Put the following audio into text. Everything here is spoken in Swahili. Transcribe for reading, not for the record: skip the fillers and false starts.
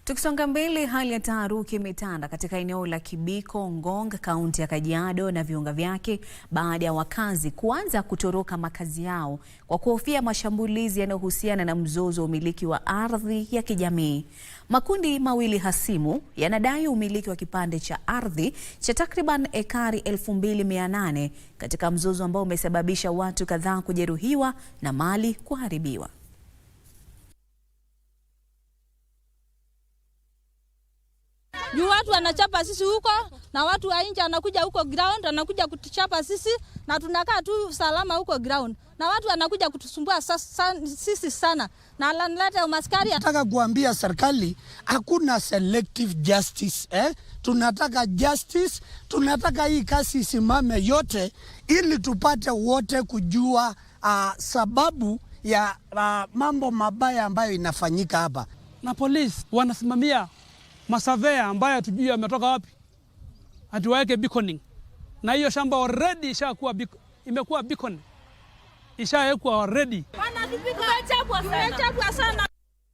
Tukisonga mbele, hali ya taharuki imetanda katika eneo la Kibiko Ngong, kaunti ya Kajiado na viunga vyake baada ya wakazi kuanza kutoroka makazi yao kwa kuhofia mashambulizi yanayohusiana na mzozo wa umiliki wa ardhi ya kijamii. Makundi mawili hasimu yanadai umiliki wa kipande cha ardhi cha takriban ekari 2800 katika mzozo ambao umesababisha watu kadhaa kujeruhiwa na mali kuharibiwa. Juu watu wanachapa sisi huko na watu wa nje wanakuja huko ground, wanakuja kutuchapa sisi na tunakaa tu salama huko ground. Na watu wanakuja kutusumbua sisi sana na analeta umaskari. Nataka kuambia serikali hakuna selective justice. Tunataka justice, tunataka hii kasi isimame yote ili tupate wote kujua sababu ya mambo mabaya ambayo inafanyika hapa. Na polisi wanasimamia masavea ambayo tujui yametoka wapi, atuweke beaconing. Na hiyo shamba already imekuwa beacon, ishawekwa already. Wanatupika chapwa sana.